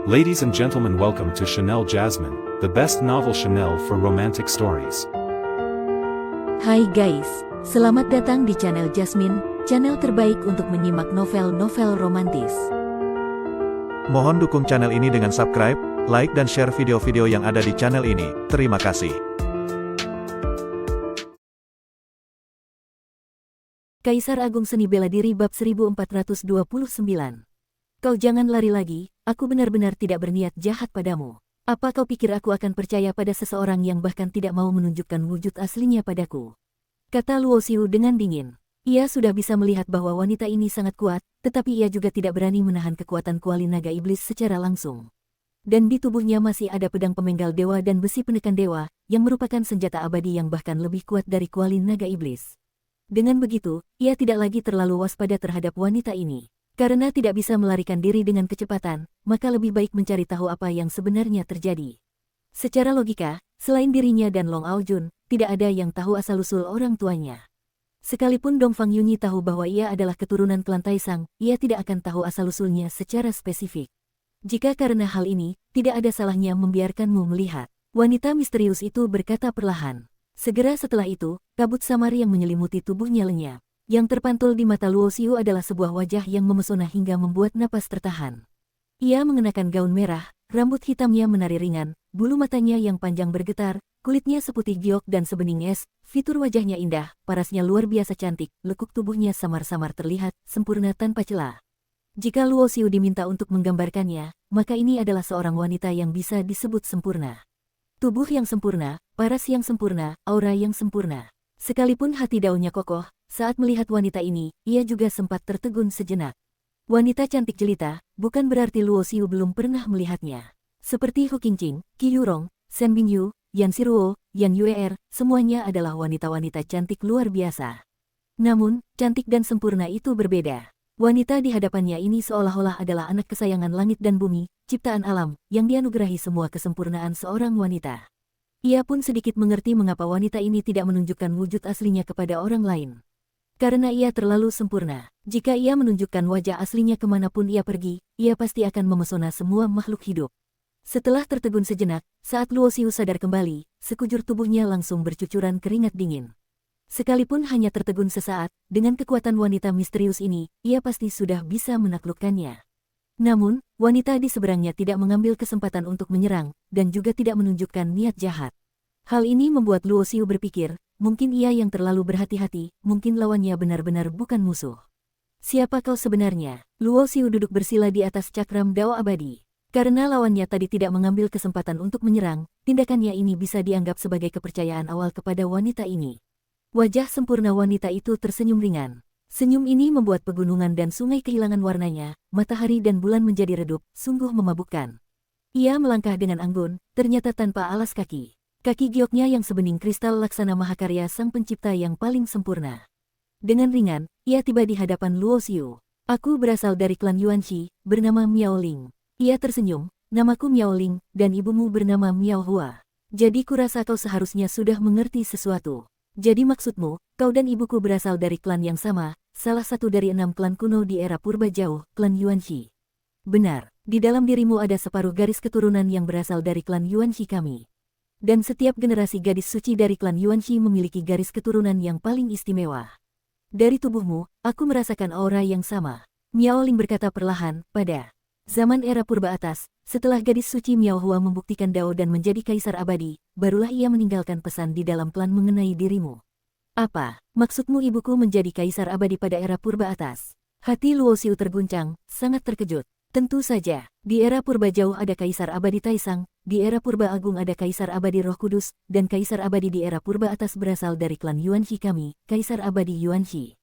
Ladies and gentlemen, welcome to Chanel Jasmine, the best novel Chanel for romantic stories. Hai guys, selamat datang di channel Jasmine, channel terbaik untuk menyimak novel-novel romantis. Mohon dukung channel ini dengan subscribe, like dan share video-video yang ada di channel ini. Terima kasih. Kaisar Agung Seni Bela Diri bab 1429. Kau jangan lari lagi, aku benar-benar tidak berniat jahat padamu. Apa kau pikir aku akan percaya pada seseorang yang bahkan tidak mau menunjukkan wujud aslinya padaku? Kata Luo Xiu dengan dingin. Ia sudah bisa melihat bahwa wanita ini sangat kuat, tetapi ia juga tidak berani menahan kekuatan kuali naga iblis secara langsung. Dan di tubuhnya masih ada pedang pemenggal dewa dan besi penekan dewa, yang merupakan senjata abadi yang bahkan lebih kuat dari kuali naga iblis. Dengan begitu, ia tidak lagi terlalu waspada terhadap wanita ini. Karena tidak bisa melarikan diri dengan kecepatan, maka lebih baik mencari tahu apa yang sebenarnya terjadi. Secara logika, selain dirinya dan Long Aojun, tidak ada yang tahu asal-usul orang tuanya. Sekalipun Dong Fang Yunyi tahu bahwa ia adalah keturunan klan Taisang, ia tidak akan tahu asal-usulnya secara spesifik. Jika karena hal ini, tidak ada salahnya membiarkanmu melihat. Wanita misterius itu berkata perlahan. Segera setelah itu, kabut samar yang menyelimuti tubuhnya lenyap. Yang terpantul di mata Luo Xiu adalah sebuah wajah yang memesona hingga membuat napas tertahan. Ia mengenakan gaun merah, rambut hitamnya menari ringan, bulu matanya yang panjang bergetar, kulitnya seputih giok dan sebening es, fitur wajahnya indah, parasnya luar biasa cantik, lekuk tubuhnya samar-samar terlihat, sempurna tanpa celah. Jika Luo Xiu diminta untuk menggambarkannya, maka ini adalah seorang wanita yang bisa disebut sempurna. Tubuh yang sempurna, paras yang sempurna, aura yang sempurna. Sekalipun hati daunnya kokoh, saat melihat wanita ini, ia juga sempat tertegun sejenak. Wanita cantik jelita, bukan berarti Luo Xiu belum pernah melihatnya. Seperti Hu Qingqing, Qi Yurong, Shen Bingyu, Yan Siruo, Yan Yue'er, semuanya adalah wanita-wanita cantik luar biasa. Namun, cantik dan sempurna itu berbeda. Wanita di hadapannya ini seolah-olah adalah anak kesayangan langit dan bumi, ciptaan alam, yang dianugerahi semua kesempurnaan seorang wanita. Ia pun sedikit mengerti mengapa wanita ini tidak menunjukkan wujud aslinya kepada orang lain. Karena ia terlalu sempurna. Jika ia menunjukkan wajah aslinya kemanapun ia pergi, ia pasti akan memesona semua makhluk hidup. Setelah tertegun sejenak, saat Luo Xiu sadar kembali, sekujur tubuhnya langsung bercucuran keringat dingin. Sekalipun hanya tertegun sesaat, dengan kekuatan wanita misterius ini, ia pasti sudah bisa menaklukkannya. Namun, wanita di seberangnya tidak mengambil kesempatan untuk menyerang, dan juga tidak menunjukkan niat jahat. Hal ini membuat Luo Xiu berpikir, mungkin ia yang terlalu berhati-hati, mungkin lawannya benar-benar bukan musuh. Siapa kau sebenarnya? Luo Xiu duduk bersila di atas cakram dao abadi. Karena lawannya tadi tidak mengambil kesempatan untuk menyerang, tindakannya ini bisa dianggap sebagai kepercayaan awal kepada wanita ini. Wajah sempurna wanita itu tersenyum ringan. Senyum ini membuat pegunungan dan sungai kehilangan warnanya, matahari dan bulan menjadi redup, sungguh memabukkan. Ia melangkah dengan anggun, ternyata tanpa alas kaki. Kaki gioknya yang sebening kristal laksana mahakarya sang pencipta yang paling sempurna. Dengan ringan, ia tiba di hadapan Luo Xiu. Aku berasal dari klan Yuanxi, bernama Miao Ling. Ia tersenyum, namaku Miao Ling, dan ibumu bernama Miao Hua. Jadi kurasa kau seharusnya sudah mengerti sesuatu. Jadi maksudmu, kau dan ibuku berasal dari klan yang sama, salah satu dari 6 klan kuno di era purba jauh, klan Yuanxi. Benar, di dalam dirimu ada separuh garis keturunan yang berasal dari klan Yuanxi kami. Dan setiap generasi gadis suci dari klan Yuanxi memiliki garis keturunan yang paling istimewa. Dari tubuhmu, aku merasakan aura yang sama. Miao Ling berkata perlahan, pada zaman era purba atas, setelah gadis suci Miao Hua membuktikan dao dan menjadi kaisar abadi, barulah ia meninggalkan pesan di dalam klan mengenai dirimu. Apa, maksudmu ibuku menjadi kaisar abadi pada era purba atas? Hati Luo Xiu terguncang, sangat terkejut. Tentu saja, di era purba jauh ada kaisar abadi Taisang, di era purba agung ada kaisar abadi Roh Kudus, dan kaisar abadi di era purba atas berasal dari klan Yuanxi kami, kaisar abadi Yuanxi.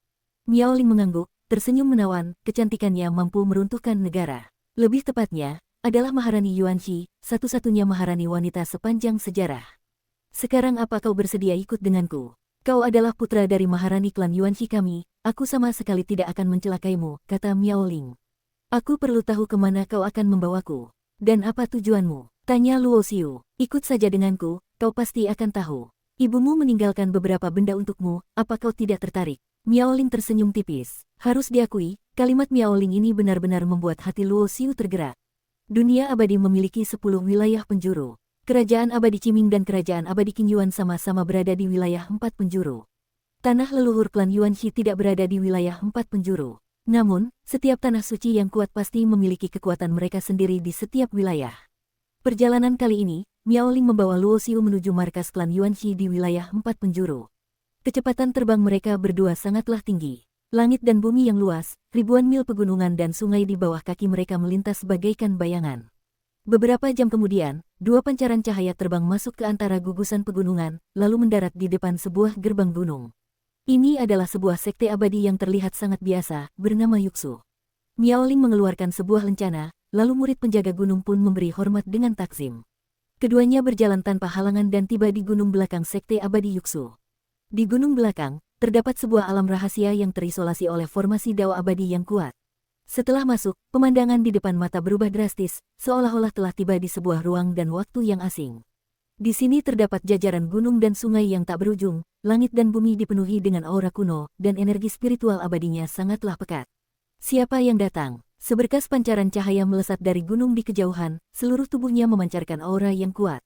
Miao Ling mengangguk, tersenyum menawan, kecantikannya mampu meruntuhkan negara. Lebih tepatnya, adalah Maharani Yuanxi, satu-satunya maharani wanita sepanjang sejarah. Sekarang apa kau bersedia ikut denganku? Kau adalah putra dari Maharani klan Yuanxi kami, aku sama sekali tidak akan mencelakaimu, kata Miao Ling. Aku perlu tahu kemana kau akan membawaku. Dan apa tujuanmu? Tanya Luo Xiu. Ikut saja denganku, kau pasti akan tahu. Ibumu meninggalkan beberapa benda untukmu, apa kau tidak tertarik? Miao Ling tersenyum tipis. Harus diakui, kalimat Miao Ling ini benar-benar membuat hati Luo Xiu tergerak. Dunia abadi memiliki 10 wilayah penjuru. Kerajaan abadi Qiming dan kerajaan abadi Qin Yuan sama-sama berada di wilayah 4 penjuru. Tanah leluhur klan Yuanxi tidak berada di wilayah 4 penjuru. Namun, setiap tanah suci yang kuat pasti memiliki kekuatan mereka sendiri di setiap wilayah. Perjalanan kali ini, Miao Ling membawa Luo Xiu menuju markas klan Yuanxi di wilayah 4 penjuru. Kecepatan terbang mereka berdua sangatlah tinggi. Langit dan bumi yang luas, ribuan mil pegunungan dan sungai di bawah kaki mereka melintas bagaikan bayangan. Beberapa jam kemudian, dua pancaran cahaya terbang masuk ke antara gugusan pegunungan, lalu mendarat di depan sebuah gerbang gunung. Ini adalah sebuah sekte abadi yang terlihat sangat biasa, bernama Yuxu. Miao Ling mengeluarkan sebuah lencana, lalu murid penjaga gunung pun memberi hormat dengan takzim. Keduanya berjalan tanpa halangan dan tiba di gunung belakang sekte abadi Yuxu. Di gunung belakang, terdapat sebuah alam rahasia yang terisolasi oleh formasi Dao abadi yang kuat. Setelah masuk, pemandangan di depan mata berubah drastis, seolah-olah telah tiba di sebuah ruang dan waktu yang asing. Di sini terdapat jajaran gunung dan sungai yang tak berujung, langit dan bumi dipenuhi dengan aura kuno, dan energi spiritual abadinya sangatlah pekat. Siapa yang datang? Seberkas pancaran cahaya melesat dari gunung di kejauhan, seluruh tubuhnya memancarkan aura yang kuat.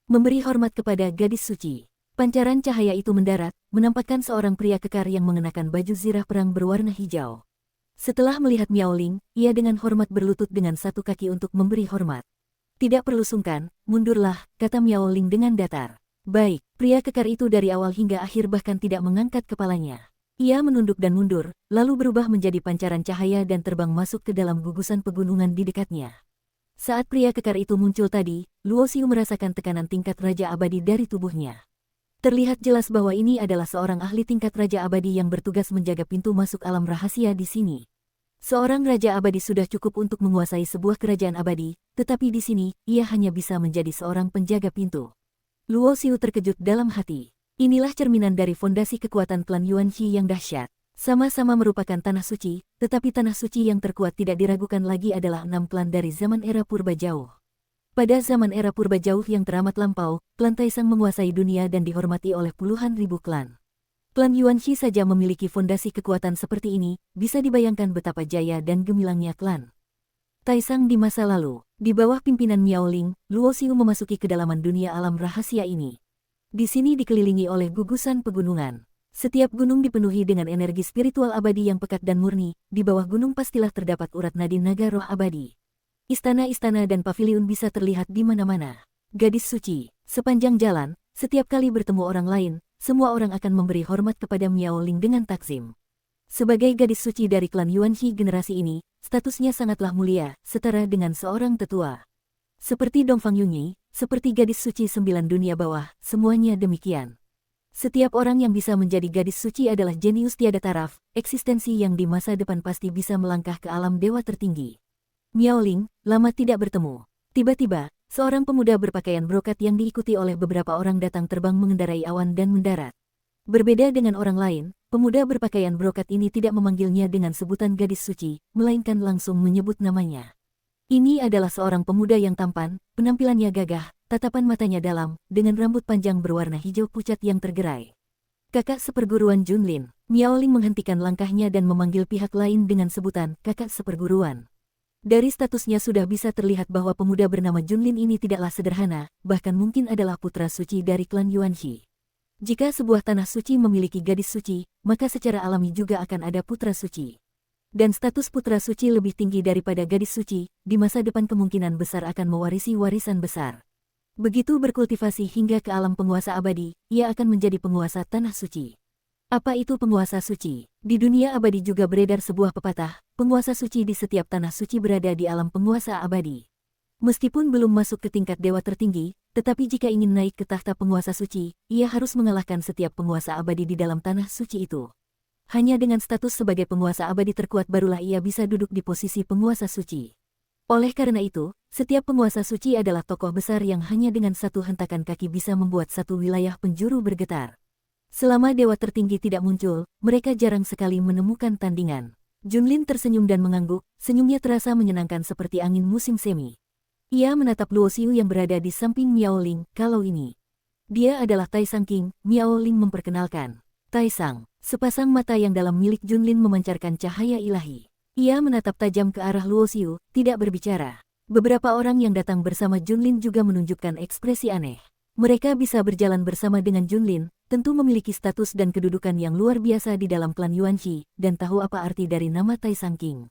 Memberi hormat kepada gadis suci. Pancaran cahaya itu mendarat, menampakkan seorang pria kekar yang mengenakan baju zirah perang berwarna hijau. Setelah melihat Miao Ling, ia dengan hormat berlutut dengan satu kaki untuk memberi hormat. Tidak perlu sungkan, mundurlah, kata Miao Ling dengan datar. Baik, pria kekar itu dari awal hingga akhir bahkan tidak mengangkat kepalanya. Ia menunduk dan mundur, lalu berubah menjadi pancaran cahaya dan terbang masuk ke dalam gugusan pegunungan di dekatnya. Saat pria kekar itu muncul tadi, Luo Xiu merasakan tekanan tingkat Raja Abadi dari tubuhnya. Terlihat jelas bahwa ini adalah seorang ahli tingkat Raja Abadi yang bertugas menjaga pintu masuk alam rahasia di sini. Seorang Raja Abadi sudah cukup untuk menguasai sebuah kerajaan abadi, tetapi di sini, ia hanya bisa menjadi seorang penjaga pintu. Luo Xiu terkejut dalam hati. Inilah cerminan dari fondasi kekuatan klan Yuanxi yang dahsyat. Sama-sama merupakan tanah suci, tetapi tanah suci yang terkuat tidak diragukan lagi adalah 6 klan dari zaman era purba jauh. Pada zaman era purba jauh yang teramat lampau, klan Taisang menguasai dunia dan dihormati oleh puluhan ribu klan. Klan Yuanxi saja memiliki fondasi kekuatan seperti ini, bisa dibayangkan betapa jaya dan gemilangnya klan Taisang di masa lalu. Di bawah pimpinan Miao Ling, Luo Xiu memasuki kedalaman dunia alam rahasia ini. Di sini dikelilingi oleh gugusan pegunungan. Setiap gunung dipenuhi dengan energi spiritual abadi yang pekat dan murni, di bawah gunung pastilah terdapat urat nadi naga roh abadi. Istana-istana dan paviliun bisa terlihat di mana-mana. Gadis suci, sepanjang jalan, setiap kali bertemu orang lain, semua orang akan memberi hormat kepada Miao Ling dengan takzim. Sebagai gadis suci dari klan Yuanxi generasi ini, statusnya sangatlah mulia, setara dengan seorang tetua. Seperti Dongfang Yunyi, seperti gadis suci 9 dunia bawah, semuanya demikian. Setiap orang yang bisa menjadi gadis suci adalah jenius tiada taraf, eksistensi yang di masa depan pasti bisa melangkah ke alam dewa tertinggi. Miao Ling, lama tidak bertemu. Tiba-tiba, seorang pemuda berpakaian brokat yang diikuti oleh beberapa orang datang terbang mengendarai awan dan mendarat. Berbeda dengan orang lain, pemuda berpakaian brokat ini tidak memanggilnya dengan sebutan gadis suci, melainkan langsung menyebut namanya. Ini adalah seorang pemuda yang tampan, penampilannya gagah, tatapan matanya dalam, dengan rambut panjang berwarna hijau pucat yang tergerai. Kakak seperguruan Junlin. Miao Ling menghentikan langkahnya dan memanggil pihak lain dengan sebutan kakak seperguruan. Dari statusnya sudah bisa terlihat bahwa pemuda bernama Junlin ini tidaklah sederhana, bahkan mungkin adalah putra suci dari klan Yuanxi. Jika sebuah tanah suci memiliki gadis suci, maka secara alami juga akan ada putra suci. Dan status putra suci lebih tinggi daripada gadis suci, di masa depan kemungkinan besar akan mewarisi warisan besar. Begitu berkultivasi hingga ke alam penguasa abadi, ia akan menjadi penguasa tanah suci. Apa itu penguasa suci? Di dunia abadi juga beredar sebuah pepatah, penguasa suci di setiap tanah suci berada di alam penguasa abadi. Meskipun belum masuk ke tingkat dewa tertinggi, tetapi jika ingin naik ke tahta penguasa suci, ia harus mengalahkan setiap penguasa abadi di dalam tanah suci itu. Hanya dengan status sebagai penguasa abadi terkuat barulah ia bisa duduk di posisi penguasa suci. Oleh karena itu, setiap penguasa suci adalah tokoh besar yang hanya dengan satu hentakan kaki bisa membuat satu wilayah penjuru bergetar. Selama dewa tertinggi tidak muncul, mereka jarang sekali menemukan tandingan. Junlin tersenyum dan mengangguk, senyumnya terasa menyenangkan seperti angin musim semi. Ia menatap Luo Xiu yang berada di samping Miao Ling, kalau ini. Dia adalah Taisang King, Miao Ling memperkenalkan. Taisang, sepasang mata yang dalam milik Junlin memancarkan cahaya ilahi. Ia menatap tajam ke arah Luo Xiu, tidak berbicara. Beberapa orang yang datang bersama Junlin juga menunjukkan ekspresi aneh. Mereka bisa berjalan bersama dengan Junlin, tentu memiliki status dan kedudukan yang luar biasa di dalam klan Yuanqi, dan tahu apa arti dari nama Tai Sang King.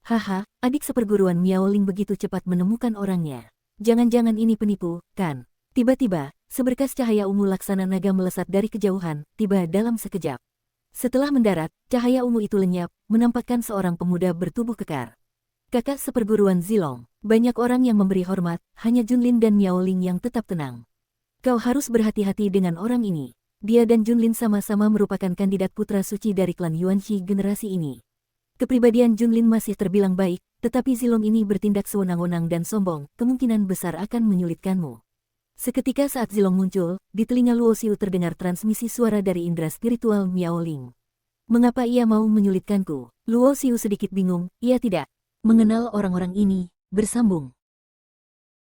Haha, adik seperguruan Miao Ling begitu cepat menemukan orangnya. Jangan-jangan ini penipu, kan? Tiba-tiba, seberkas cahaya ungu laksana naga melesat dari kejauhan, tiba dalam sekejap. Setelah mendarat, cahaya ungu itu lenyap, menampakkan seorang pemuda bertubuh kekar. Kakak seperguruan Zilong, banyak orang yang memberi hormat, hanya Junlin dan Miao Ling yang tetap tenang. Kau harus berhati-hati dengan orang ini. Dia dan Junlin sama-sama merupakan kandidat putra suci dari klan Yuanqi generasi ini. Kepribadian Junlin masih terbilang baik, tetapi Zilong ini bertindak sewenang-wenang dan sombong, kemungkinan besar akan menyulitkanmu. Seketika saat Zilong muncul, di telinga Luo Xiu terdengar transmisi suara dari indera spiritual Miao Ling. Mengapa ia mau menyulitkanku? Luo Xiu sedikit bingung, ia tidak mengenal orang-orang ini, bersambung.